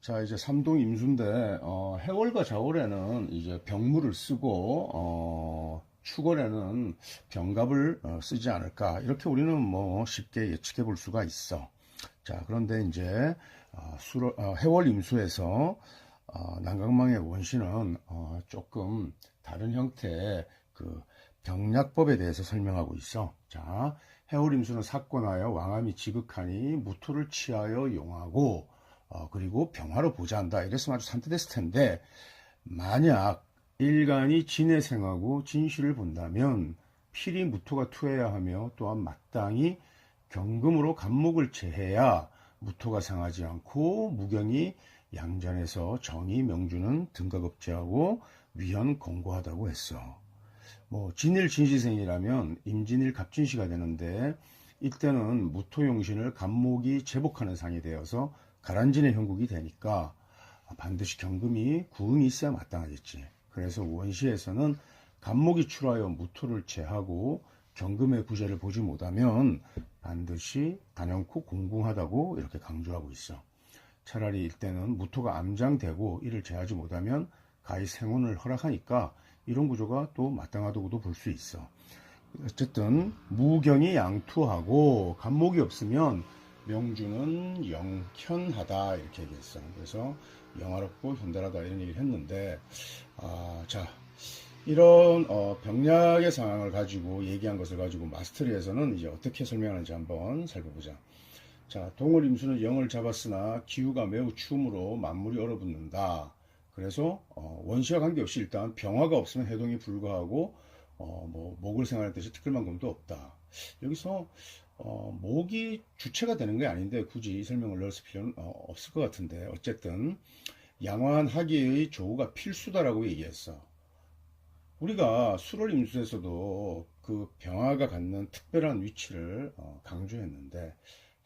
자, 이제 삼동 임수인데, 해월과 자월에는 이제 병무를 쓰고, 축월에는 병갑을 쓰지 않을까. 이렇게 우리는 뭐 쉽게 예측해 볼 수가 있어. 자, 그런데 이제, 해월 임수에서, 난강망의 원시는, 조금 다른 형태의 그 병약법에 대해서 설명하고 있어. 자, 해월 임수는 사건하여 왕암이 지극하니 무토를 취하여 용하고, 그리고 병화로 보자한다. 이랬으면 아주 산뜻했을 텐데, 만약 일간이 진에 생하고 진실을 본다면 필히 무토가 투해야 하며 또한 마땅히 경금으로 간목을 제해야 무토가 상하지 않고 무경이 양전에서 정의 명주는 등가급제하고 위헌 공고하다고 했어. 뭐 진일 진시생이라면 임진일 갑진시가 되는데 이때는 무토용신을 간목이 제복하는 상이 되어서 가란진의 형국이 되니까 반드시 경금이 구응이 있어야 마땅하겠지. 그래서 원시에서는 간목이 출하여 무토를 제하고 경금의 구제를 보지 못하면 반드시 단연코 공궁하다고 이렇게 강조하고 있어. 차라리 이때는 무토가 암장되고 이를 제하지 못하면 가히 생혼을 허락하니까 이런 구조가 또 마땅하다고도 볼 수 있어. 어쨌든 무경이 양투하고 간목이 없으면 명주는 영현하다 이렇게 얘기했어. 그래서 영화롭고 현달하다 이런 얘기를 했는데, 자, 이런 병약의 상황을 가지고 얘기한 것을 가지고 마스터리에서는 이제 어떻게 설명하는지 한번 살펴보자. 자, 동을 임수는 영을 잡았으나 기후가 매우 추움으로 만물이 얼어붙는다. 그래서 원시와 관계없이 일단 병화가 없으면 해동이 불가하고 뭐 목을 생활할 듯이 티끌만큼도 없다. 여기서 목이 주체가 되는 게 아닌데 굳이 이 설명을 넣을 필요는 없을 것 같은데 어쨌든 양화한 하기의 조우가 필수다라고 얘기했어. 우리가 수월 임수에서도 그 병화가 갖는 특별한 위치를 강조했는데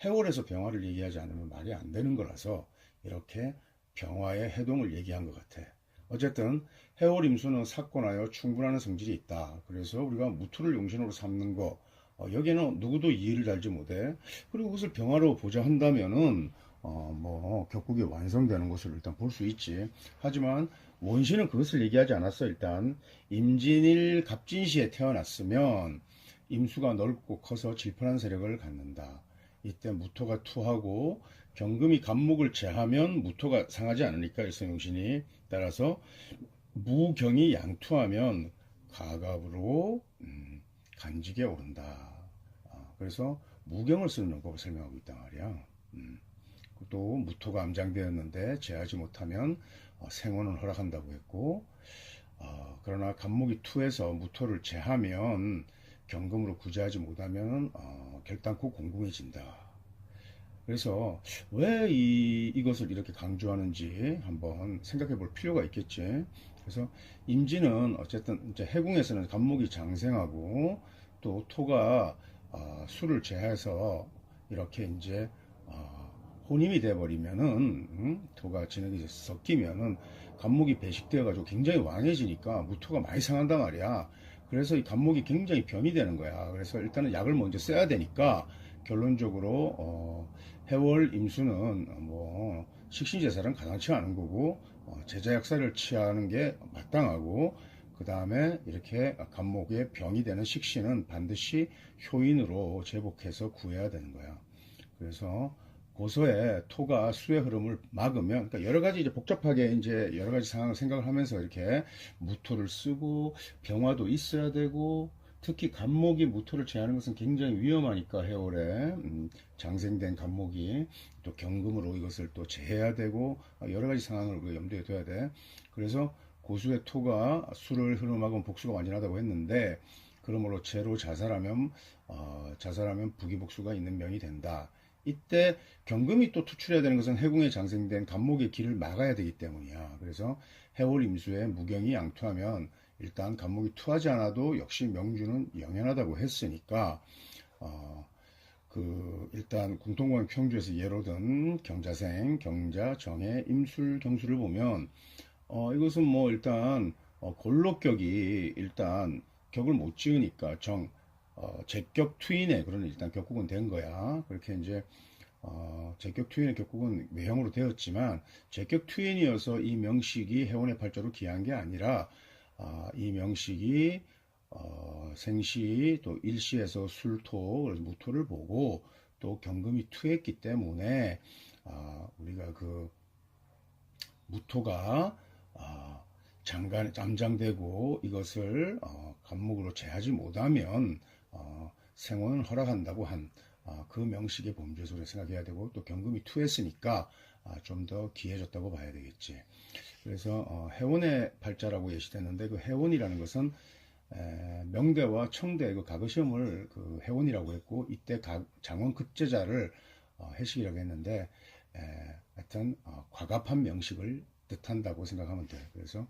해월에서 병화를 얘기하지 않으면 말이 안 되는 거라서 이렇게 병화의 해동을 얘기한 것 같아. 어쨌든 해월 임수는 사건하여 충분한 성질이 있다. 그래서 우리가 무토를 용신으로 삼는 거 여기에는 누구도 이해를 달지 못해. 그리고 그것을 병화로 보자 한다면은 뭐 격국이 완성되는 것을 일단 볼 수 있지. 하지만 원시는 그것을 얘기하지 않았어. 일단 임진일 갑진시에 태어났으면 임수가 넓고 커서 질펀한 세력을 갖는다. 이때 무토가 투하고 경금이 간목을 제하면 무토가 상하지 않으니까 일성용신이 따라서 무경이 양투하면 가갑으로 간직에 오른다. 그래서 무경을 쓰는 방법을 설명하고 있단 말이야. 또 무토가 암장되었는데 제하지 못하면 생혼을 허락한다고 했고 그러나 간목이 투해서 무토를 제하면 경금으로 구제하지 못하면 결단코 공공해진다. 그래서 왜 이것을 이렇게 강조하는지 한번 생각해 볼 필요가 있겠지. 그래서 임진은 어쨌든 이제 해궁에서는 간목이 장생하고 또 토가 수를 제해서 이렇게 이제 혼임이 돼버리면은 토가 진흙이 섞이면은 간목이 배식되어 가지고 굉장히 왕해지니까 무토가 많이 상한단 말이야. 그래서 이 간목이 굉장히 병이 되는 거야. 그래서 일단은 약을 먼저 써야 되니까 결론적으로 해월 임수는 뭐 식신제사는 가당치 않은 거고 제자약사를 취하는 게 마땅하고 그 다음에 이렇게 간목의 병이 되는 식신은 반드시 효인으로 제복해서 구해야 되는 거야. 그래서 고서에 토가 수의 흐름을 막으면, 그러니까 여러 가지 이제 복잡하게 이제 여러 가지 상황을 생각을 하면서 이렇게 무토를 쓰고 병화도 있어야 되고 특히 간목이 무토를 제하는 것은 굉장히 위험하니까 해월에 장생된 간목이 또 경금으로 이것을 또 제해야 되고 여러 가지 상황을 우리가 염두에 둬야 돼. 그래서 고수의 토가 수를 흐름하고 복수가 완전하다고 했는데 그러므로 제로 자살하면 부기복수가 있는 명이 된다. 이때 경금이 또 투출해야 되는 것은 해궁에 장생된 간목의 길을 막아야 되기 때문이야. 그래서 해월 임수에 무경이 양투하면 일단 간목이 투하지 않아도 역시 명주는 영연하다고 했으니까 일단 궁통관 평주에서 예로 든 경자생, 경자, 정해, 임술, 경수를 보면 이것은 뭐 일단 골록격이 일단 격을 못 지으니까 제격 투인에 그런 일단 격국은 된 거야. 그렇게 이제 제격 투인의 격국은 외형으로 되었지만 제격 투인이어서 이 명식이 해운의 팔자로 기한 게 아니라 이 명식이 생시 또 일시에서 술토 그래서 무토를 보고 또 경금이 투했기 때문에 우리가 그 무토가 장간 잠장되고 이것을 간목으로 제하지 못하면 생원은 허락한다고 한 그 명식의 범죄소를 생각해야 되고 또 경금이 투했으니까 좀 더 기해졌다고 봐야 되겠지. 그래서 해원의 팔자라고 예시됐는데 그 해원이라는 것은 명대와 청대 그 가거시험을 그 해원이라고 했고 이때 장원 급제자를 해식이라고 했는데 하여튼 과갑한 명식을 뜻한다고 생각하면 돼. 그래서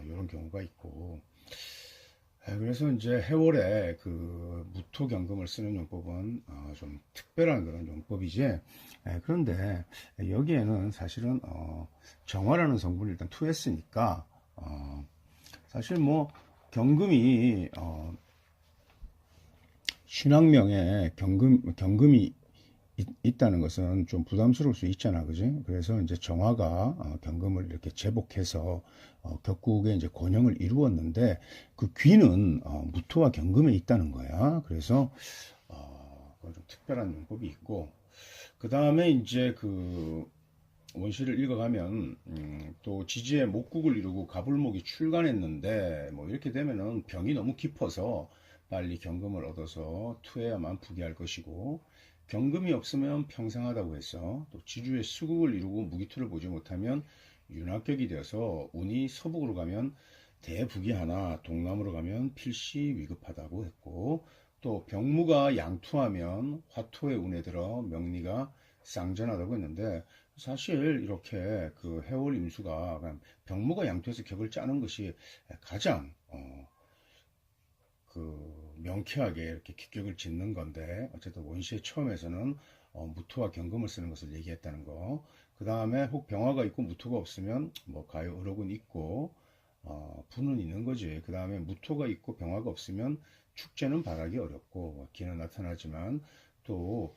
이런 경우가 있고 그래서 이제 해월에 그 무토경금을 쓰는 용법은 좀 특별한 그런 용법이지. 그런데 여기에는 사실은 정화라는 성분을 일단 투했으니까 사실 뭐 경금이 신학명에 경금이 있다는 것은 좀 부담스러울 수 있잖아, 그지? 그래서 이제 정화가 경금을 이렇게 제복해서 격국의 이제 권형을 이루었는데 그 귀는 무토와 경금에 있다는 거야. 그래서 그건 좀 특별한 용법이 있고 그 다음에 이제 그 원시를 읽어가면 또 지지의 목국을 이루고 가불목이 출간했는데 뭐 이렇게 되면은 병이 너무 깊어서 빨리 경금을 얻어서 투해야만 부귀할 것이고 경금이 없으면 평상하다고 해서 또 지주의 수국을 이루고 무기투를 보지 못하면 윤학격이 되어서 운이 서북으로 가면 대부귀하나 동남으로 가면 필시 위급하다고 했고 또 병무가 양투하면 화토의 운에 들어 명리가 쌍전하다고 했는데 사실 이렇게 그 해월 임수가 병무가 양투해서 격을 짜는 것이 가장 그 명쾌하게 이렇게 기격을 짓는 건데 어쨌든 원시의 처음에서는 무토와 경금을 쓰는 것을 얘기했다는 거. 그 다음에 혹 병화가 있고 무토가 없으면 뭐 가요 을옥은 있고 부는 있는 거지. 그 다음에 무토가 있고 병화가 없으면 축제는 바라기 어렵고 기는 나타나지만 또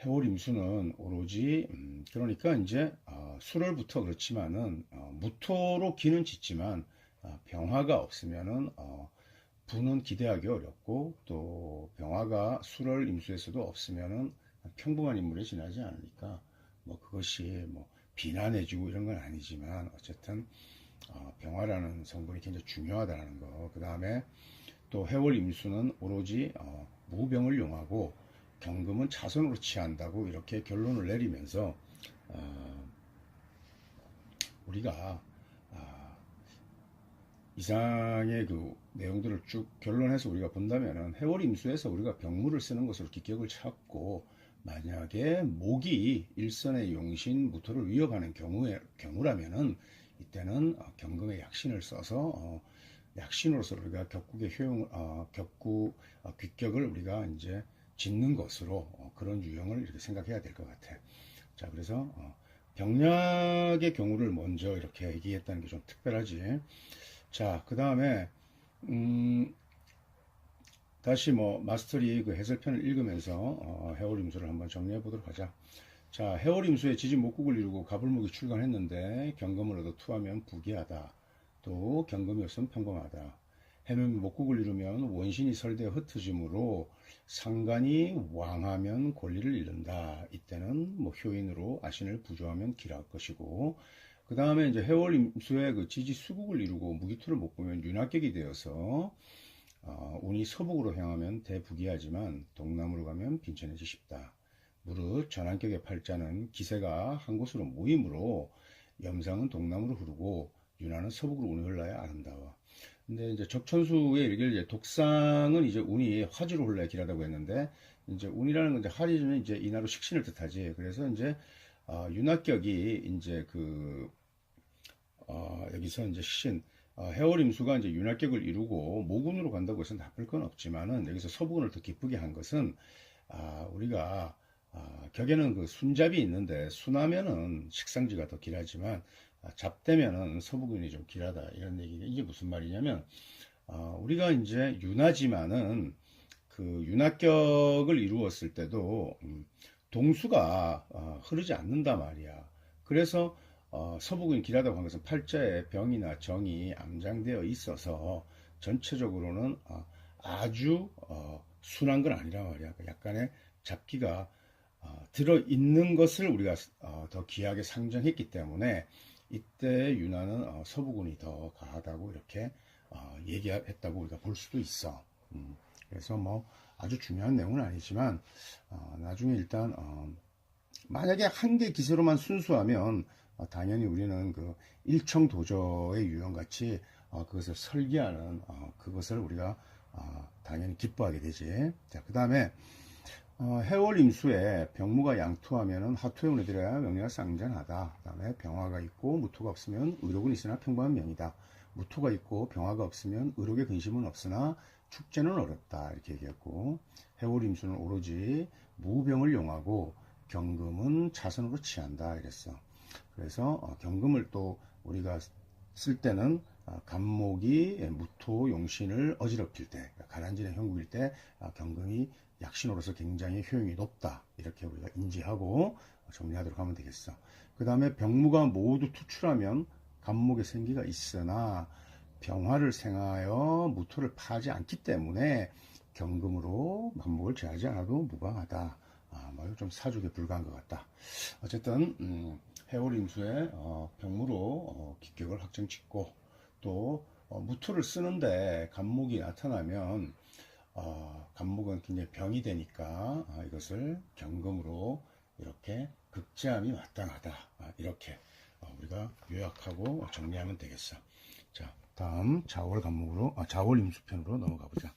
해월 임수는 오로지 그러니까 이제 술월부터 그렇지만은 무토로 기는 짓지만 병화가 없으면은 부는 기대하기 어렵고 또 병화가 술월 임수에서도 없으면은 평범한 인물에 지나지 않으니까 뭐 그것이 뭐 비난해주고 이런 건 아니지만 어쨌든 병화라는 성분이 굉장히 중요하다는 거. 그 다음에 또 해월 임수는 오로지 무병을 용하고 경금은 차선으로 취한다고 이렇게 결론을 내리면서 우리가 이상의 그 내용들을 쭉 결론해서 우리가 본다면은 해월 임수에서 우리가 병무를 쓰는 것으로 기격을 찾고 만약에 목이 일선의 용신 무토를 위협하는 경우라면은 이때는 경금의 약신을 써서 약신으로서 우리가 격국의 효용을 격국 귀격을 우리가 이제 짓는 것으로 그런 유형을 이렇게 생각해야 될 것 같아. 자, 그래서 병약의 경우를 먼저 이렇게 얘기했다는 게 좀 특별하지. 자, 그 다음에 다시 뭐 마스터리 그 해설편을 읽으면서 해월임수를 한번 정리해 보도록 하자. 자, 해월임수의 지진 목국을 이루고 가불목이 출간했는데 경금을 얻어 투하면 부귀하다. 또 경금이 없으면 평범하다. 해는 목국을 이루면 원신이 설대 흩어짐으로 상관이 왕하면 권리를 잃는다. 이때는 뭐 효인으로 아신을 부조하면 길할 것이고 그 다음에 이제 해월 임수의 그 지지 수국을 이루고 무기투를 못 보면 윤학격이 되어서 운이 서북으로 향하면 대부귀하지만 동남으로 가면 빈천해지 쉽다. 무릇 전환격의 팔자는 기세가 한 곳으로 모이므로 염상은 동남으로 흐르고 윤화는 서북으로 운이 흘러야 아름다워. 근데 이제 적천수의 일기를 이제 독상은 이제 운이 화지로 흘러야 길하다고 했는데 이제 운이라는 건 이제 화지는 이제 인하로 식신을 뜻하지. 그래서 이제 윤학격이 이제 여기서 이제 신 해월임수가 이제 윤학격을 이루고 모군으로 간다고 해서 나쁠 건 없지만은 여기서 서부군을 더 기쁘게 한 것은 우리가 격에는 그 순잡이 있는데 순하면은 식상지가 더 길하지만 잡되면은 서부군이 좀 길하다 이런 얘기가 이게 무슨 말이냐면 우리가 이제 윤하지만은 그 윤학격을 이루었을 때도 동수가 흐르지 않는다 말이야. 그래서 서부근 길하다고 한 것은 팔자에 병이나 정이 암장되어 있어서 전체적으로는 아주 순한 건 아니란 말이야. 약간의 잡기가 들어있는 것을 우리가 더 귀하게 상정했기 때문에 이때 윤화는 서부군이 더 가하다고 이렇게 얘기했다고 우리가 볼 수도 있어. 그래서 뭐 아주 중요한 내용은 아니지만 나중에 일단 만약에 한 개 기세로만 순수하면 당연히 우리는 그 일청도저의 유형같이 그것을 설계하는 그것을 우리가 당연히 기뻐하게 되지. 자, 그 다음에 해월 임수에 병무가 양투하면은 하투에 운해들어야 명리가 쌍전하다. 그 다음에 병화가 있고 무토가 없으면 의록은 있으나 평범한 명이다. 무토가 있고 병화가 없으면 의록의 근심은 없으나 축제는 어렵다. 이렇게 얘기했고, 해월 임수는 오로지 무병을 용하고 경금은 자선으로 취한다. 이랬어. 그래서 경금을 또 우리가 쓸 때는 간목이 무토 용신을 어지럽힐 때, 가난진의 형국일 때 경금이 약신으로서 굉장히 효용이 높다. 이렇게 우리가 인지하고 정리하도록 하면 되겠어. 그 다음에 병무가 모두 투출하면 간목의 생기가 있으나 병화를 생하여 무토를 파지 않기 때문에 경금으로 간목을 제하지 않아도 무방하다. 뭐 좀 사족에 불과한 것 같다. 어쨌든 해월 임수에 병무로 기격을 확정 짓고 또 무토를 쓰는데 간목이 나타나면 간목은 굉장히 병이 되니까 이것을 경금으로 이렇게 극제함이 마땅하다. 이렇게 우리가 요약하고 정리하면 되겠어. 자, 다음 자월 간목으로 자월 임수편으로 넘어가 보자.